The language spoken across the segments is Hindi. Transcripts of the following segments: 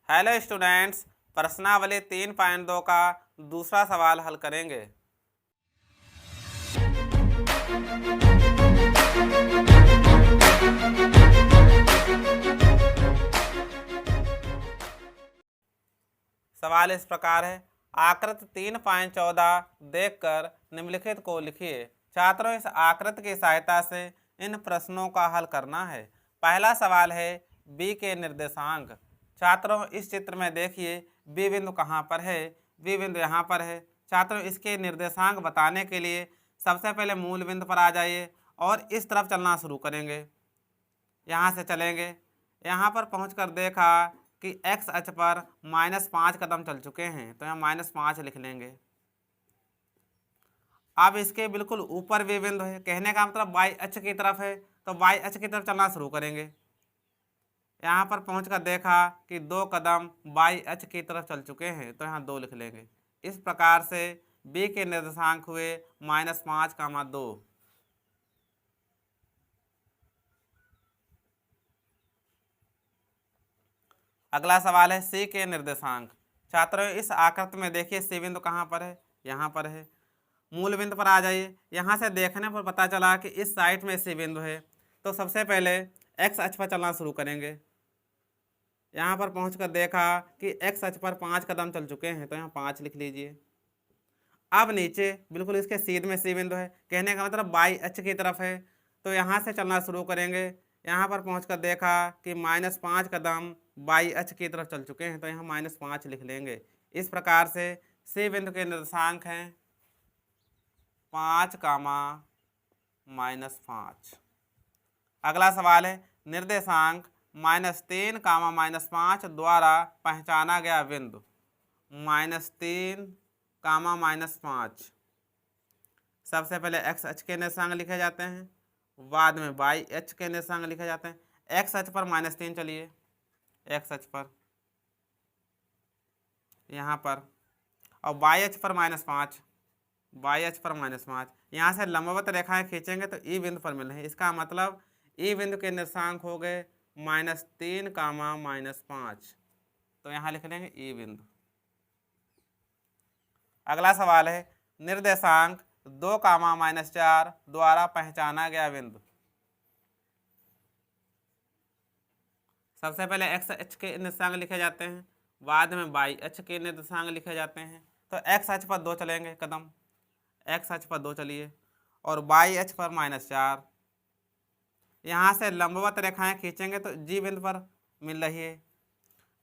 हेलो स्टूडेंट्स, प्रश्नावली 3.2 का दूसरा सवाल हल करेंगे। सवाल इस प्रकार है, आकृति 3.14 देखकर निम्नलिखित को लिखिए। छात्रों, इस आकृति की सहायता से इन प्रश्नों का हल करना है। पहला सवाल है बी के निर्देशांक। छात्रों, इस चित्र में देखिए बी बिंदु कहाँ पर है, बी बिंदु यहाँ पर है। छात्रों, इसके निर्देशांक बताने के लिए सबसे पहले मूल बिंदु पर आ जाइए और इस तरफ चलना शुरू करेंगे। यहाँ से चलेंगे, यहाँ पर पहुँचकर देखा कि x अक्ष पर -5 कदम चल चुके हैं, तो यहाँ -5 लिख लेंगे। अब इसके बिल्कुल ऊपर भी बिंदु है, कहने का मतलब y अक्ष की तरफ है, तो y अक्ष की तरफ चलना शुरू करेंगे। यहाँ पर पहुँचकर देखा कि 2 कदम y अक्ष की तरफ चल चुके हैं, तो यहाँ 2 लिख लेंगे। इस प्रकार से b के निर्देशांक हुए -5, 2। अगला सवाल है सी के निर्देशांक। छात्रों, इस आकृति में देखिए सी बिंदु कहाँ पर है, यहाँ पर है। मूल बिंदु पर आ जाइए। यहाँ से देखने पर पता चला कि इस साइड में सी बिंदु है, तो सबसे पहले एक्स अक्ष पर चलना शुरू करेंगे। यहाँ पर पहुँचकर देखा कि एक्स अक्ष पर 5 कदम चल चुके हैं, तो यहाँ 5 लिख लीजिए। अब नीचे बिल्कुल इसके सीध में सी बिंदु है, कहने का मतलब वाई अक्ष की तरफ है, तो यहाँ से चलना शुरू करेंगे। यहाँ पर पहुँचकर देखा कि -5 कदम वाई अक्ष की तरफ चल चुके हैं, तो यहाँ -5 लिख लेंगे। इस प्रकार से सी बिंदु के निर्देशांक हैं 5, -5। अगला सवाल है निर्देशांक -3, -5 द्वारा पहचाना गया बिंदु। -3, -5 सबसे पहले x अक्ष के निर्देशांक लिखे जाते हैं, बाद में y अक्ष के निर्देशांक लिखे जाते हैं। x अक्ष पर -3 चलिए, x अक्ष पर यहाँ पर, और y अक्ष पर -5, y अक्ष पर -5। यहाँ से लंबवत रेखाएं खींचेंगे तो ई बिंदु पर मिल रहे हैं। इसका मतलब ई बिंदु के निर्देशांक हो गए -3, -5, तो यहाँ लिख लेंगे ई बिंदु। अगला सवाल है निर्देशांक 2, -4 द्वारा पहचाना गया बिंदु। सबसे पहले x अक्ष के निर्देशांक लिखे जाते हैं, बाद में y अक्ष के निर्देशांक लिखे जाते हैं। तो x अक्ष पर 2 चलेंगे कदम, x अक्ष पर 2 चलिए, और y अक्ष पर -4। यहाँ से लंबवत रेखाएं खींचेंगे तो जी बिंदु पर मिल रही है,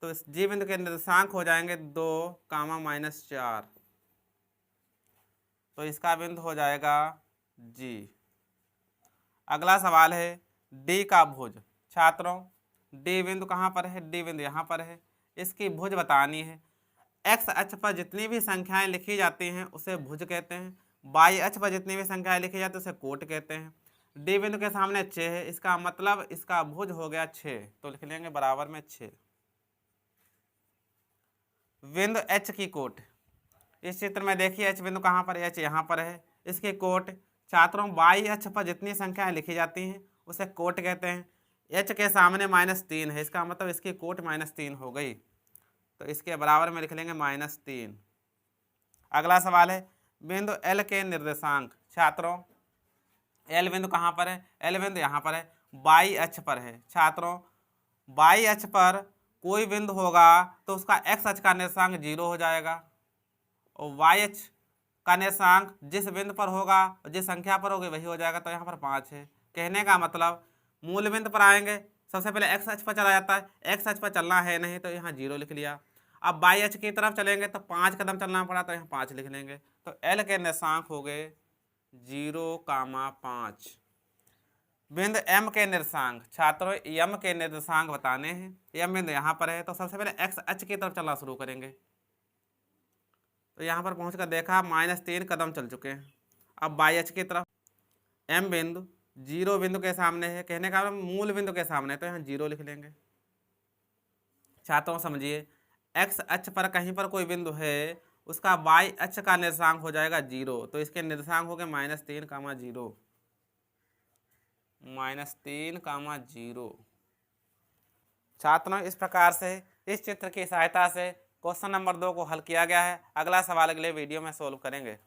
तो इस जी बिंदु के निर्देशांक हो जाएंगे 2, -4, तो इसका बिंदु हो जाएगा जी। अगला सवाल है डी का भुज। छात्रों, डी बिंदु कहाँ पर है, डी बिंदु यहाँ पर है। इसकी भुज बतानी है। एक्स अक्ष पर जितनी भी संख्याएं लिखी जाती हैं उसे भुज कहते हैं, वाई अक्ष पर जितनी भी संख्याएं लिखी जाती हैं उसे कोट कहते हैं। डी बिंदु के सामने 6 है, इसका मतलब इसका भुज हो गया 6, तो लिख लेंगे बराबर में 6। बिंदु एच की कोट। इस चित्र में देखिए एच बिंदु कहाँ पर है, एच यहाँ पर है। इसकी कोट, छात्रों वाई अक्ष पर जितनी संख्याएं लिखी जाती हैं उसे कोट कहते हैं। एच के सामने -3 है, इसका मतलब इसकी कोट -3 हो गई, तो इसके बराबर में लिख लेंगे -3। अगला सवाल है बिंदु एल के निर्देशांक। छात्रों, एल बिंदु कहाँ पर है, एल बिंदु यहाँ पर है, वाई अक्ष पर है। छात्रों, वाई अक्ष पर कोई बिंदु होगा तो उसका एक्स अक्ष का निर्देशांक 0 हो जाएगा, और वाई अक्ष का निर्देशांक जिस बिंदु पर होगा और जिस संख्या पर होगी वही हो जाएगा, तो यहाँ पर 5 है। कहने का मतलब मूल बिंदु पर आएंगे, सबसे पहले एक्स अक्ष पर चला जाता है, एक्स अक्ष पर चलना है नहीं तो यहाँ 0 लिख लिया। अब वाई अक्ष की तरफ चलेंगे तो 5 कदम चलना पड़ा, तो यहाँ 5 लिख लेंगे। तो एल के निर्देशांक हो गए 0, 5। बिंदु एम के निर्देशांक। छात्रों, एम के निर्देशांक बताने हैं। एम बिंदु यहाँ पर है, तो सबसे पहले एक्स अक्ष की तरफ चलना शुरू करेंगे। तो यहाँ पर पहुँचकर देखा -3 कदम चल चुके हैं। अब वाई अक्ष की तरफ एम बिंदु 0 बिंदु के सामने है, कहने का मतलब मूल बिंदु के सामने, तो यहाँ 0 लिख लेंगे। छात्रों समझिए, एक्स अक्ष पर कहीं पर कोई बिंदु है, उसका वाई अक्ष का निर्देशांक हो जाएगा 0, तो इसके निर्देशांक हो गए -3, -0, -3, 0। छात्रों, इस प्रकार से इस चित्र की सहायता से क्वेश्चन नंबर 2 को हल किया गया है। अगला सवाल अगले वीडियो में सोल्व करेंगे।